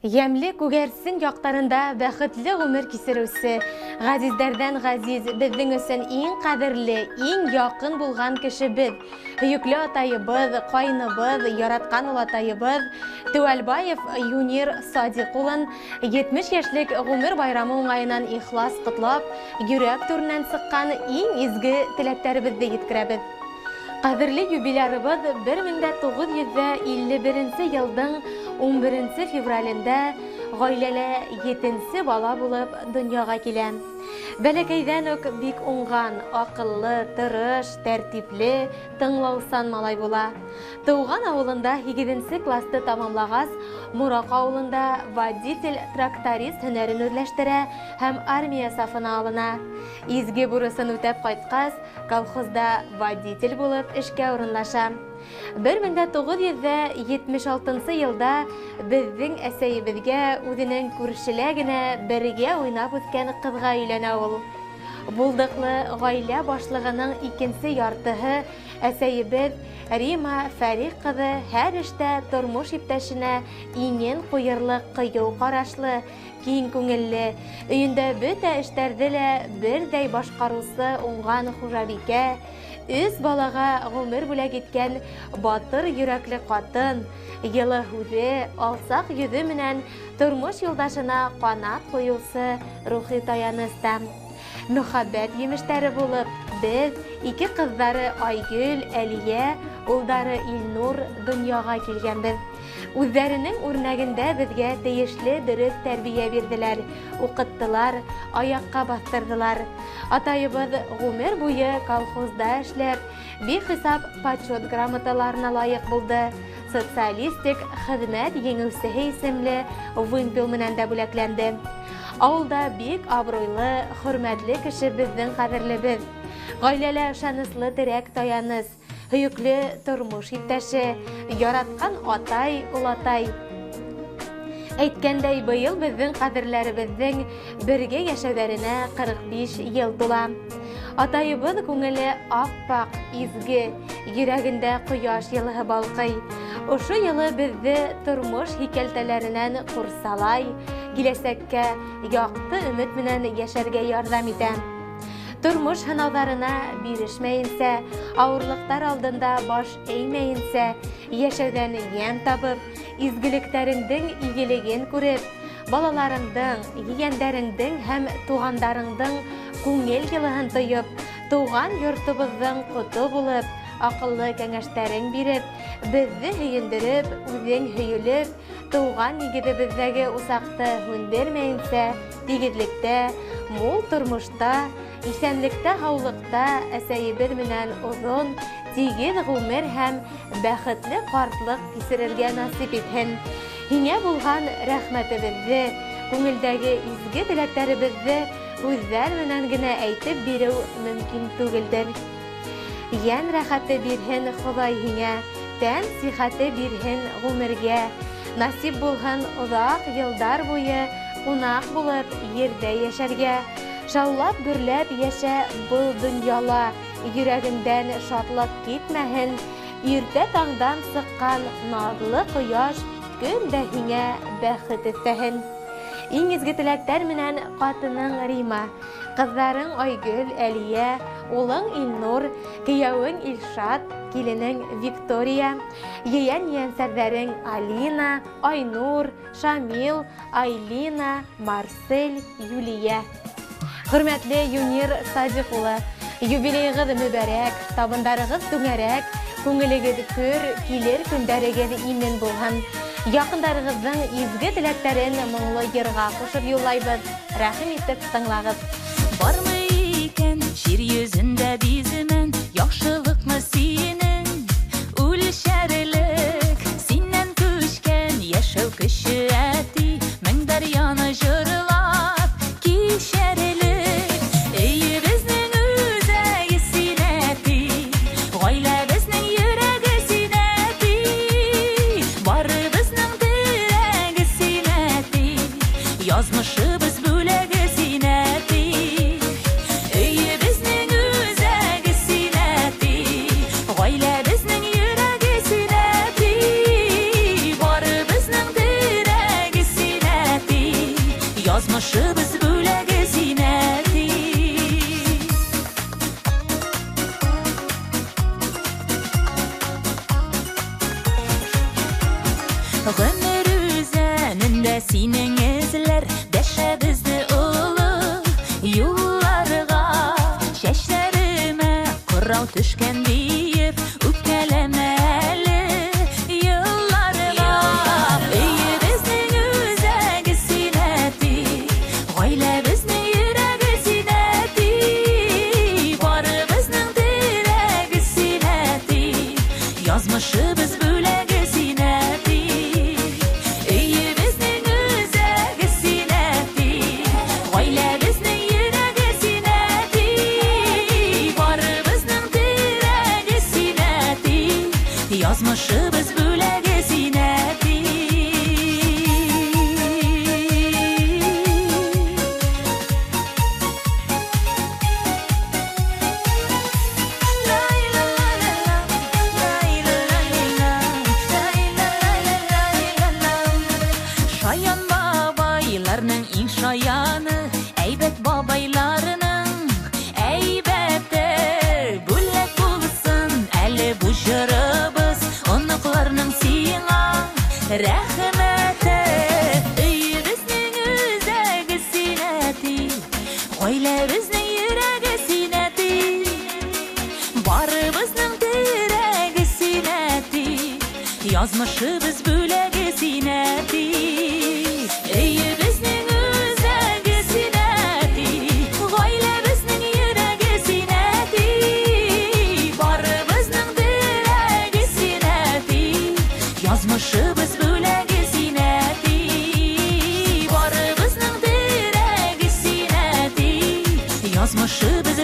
Ямле күгәрсен яктарында бәхетле гомер кисерүсе, газизләрдән газиз, безнең өчен иң кадерле, иң якын булган кеше без. Хөекле атайыбыз, кайныбыз, яраткан ул атайыбыз Тәвәлбаев Юнир Садиқ улын 70 яшьлек гомер байрамы уңаеннан ихлас котлап, йөрәк түреннән сыккан иң изге теләкләребезне җиткерәбез. Кадерле юбилярыбыз 1951 елның 11 февралендә гаиләле 7нче бала булып дөньяга килә. Бәләкәйдән үк бик уңган, акыллы, тырыш, тәртипле, тыңлаусан малай була. Туган авылында 8нче классты тамамлагач, Мурак авылында водитель-тракторист һөнәрен үзләштерә һәм армия сафына алына. Изге бурысын үтәп кайткач, колхозда водитель булып эшкә урынлаша. 1976 елда безнең әсәебезгә үзенең күршелә генә бергә уйнап үткән кызга өйләнә ул. Булдыклы гаилә башлыгының икенче яртыһы әсәебез Рима Фәрих кызы һәр эштә тормыш иптәшенә иңен куерлык, кыю карашлы, киң күңелле, өендә бөтә эшләрде лә бердәй башкарусы уңган хуҗабикә, үз балага гомер бүләк иткән батыр йөрәкле катын, йылы һүзе, алсак йөзе менән тормыш юлдашына канат куюсы рухи таянычта. Мөхәббәт емештәре булып, без ике кызлары Айгөл, Әлия, улдары Илнур дөньяга килгәнбез. Үзләренең үрнәгендә безгә тиешле дөрес тәрбия бирделәр, укыттылар, аякка бастырдылар. Атайыбыз гомер буе колхозда эшләп, бихисап почет грамоталарына лаек булды. Социалистик хезмәт җиңүчесе исемле вымпел менән дә бүләкләнде. Авылда бик абруйлы, хөрмәтле кеше безнең кадерлебез. Гаиләле ышанычлы терәк таяныз, һөекле тормыш иптәше, яраткан атай, улатай. Әйткәндәй, быел безнең кадерләребезнең бергә яшәүләренә 45 ел тула. Атайыбыз күңеле ап-пак, изге, йөрәгендә кояш йылыһы балкый. Ошо йылы безне тормыш хикәлтәләреннән курсалай, киләсәккә якты өмет менән яшәргә ярдәм итә. Тормыш һынауҙарына бирешмәйенсә, ауырлыҡтар алдында баш әймәйенсә, яшәүҙән йән табып, изгелектәреңдең игелеген күреп, балаларыңдың, ейәндәреңдең һәм туғандарыңдың күңел йылыһын тойып, туған йортобоҙҙың ҡото булып, акыллы кәңәштәрен биреп, безне һөйөндөрөп, үҙең һөйөлөп, туған нигеҙебеҙҙәге усаҡты һүндермәйенсә, тигеҙлектә, мул тормошта, исәнлектә, һаулыҡта әсәйебеҙ менән оҙон, тигеҙ ғүмер һәм бәхетле ҡартлыҡ кисерергә насип итһен. Һиңә булған рәхмәтебеҙҙе, күңелдәге изге теләктәребеҙҙе һүҙҙәр менән генә әйтеп биреү мөмкин түгелдер. Йән рәхәте бирһен Хоҙай һиңә, тән сихәте бирһен ғүмергә, насип булһын оҙаҡ йылдар буйы ҡунаҡ булып ерҙә йәшәргә. Шаулап гөрләп яшә был донъяла, йөрәгендән шатлыҡ китмәһен, иртә таңдан сыҡҡан наҙлы ҡояш көн дә һиңә бәхет өҫтәһен. Иң изге теләктәр менән ҡатының Рима, ҡыҙҙарың Айгөл, Әлиә, улың Илнур, кейәүең Илшат, киленең Виктория, ейән-ейәнсәрҙәрең Алина, Айнур, Шамил, Айлина, Марсель, Юлия. Хөрмәтле Юнир Садиқ улы, юбилейығыҙ мөбәрәк, табындарығыҙ түңәрәк, күңелегеҙ көр, килер көндәрегеҙ имен булһын. Яҡындарығыҙҙың изге теләктәрен моңло йырға ҡушып юллайбыҙ. Рәхим итеп тыңлағыҙ. Бармы икән җир йөҙөндә биземен, яҡшылыҡмы синең, үлшәрлек, синән күчкән йәшәү кеше әти, меңдәр яны җырлап, кишәрлек, эйе безнең үзәге синәти, гаиләбезнең йөрәге синәти, барыбызның теләге синәти, язмышыбыз бүләге синәти. Өйө безнең үзәге синәти, Гомер үзәнендә синең эзләр дәшә безне улы юлларга. Чәчләремә кырау төшкән диеп үпкәләмә әле елларга. Өебезнең үзәге синә ти, гаиләбезнең йөрәге синә ти, барыбызның терәге синә ти, язмышыбыз бүләге синә ти. Өебезнең үзәге синә ти, гаиләбезнең йөрәге синә ти, барыбызның терәге синә ти, язмышыбыз бүләге синә ти. Шаян бабайларның иң шаяны, әйбәт бабайларының әйбәте бүләк булсын әле бу җырыбыз, оныкларның сиңа рәхмәте. Өебезнең үзәге синә ти, гаиләбезнең йөрәге синә ти, барыбызның терәге синә ти, язмышыбыз бүләге синә ти. Өебезнең үзәге синә ти, гаиләбезнең йөрәге синә ти, барыбызның терәге синә ти, язмышыбыз бүләге синә ти, барыбызның терәге синә ти, язмышыбыз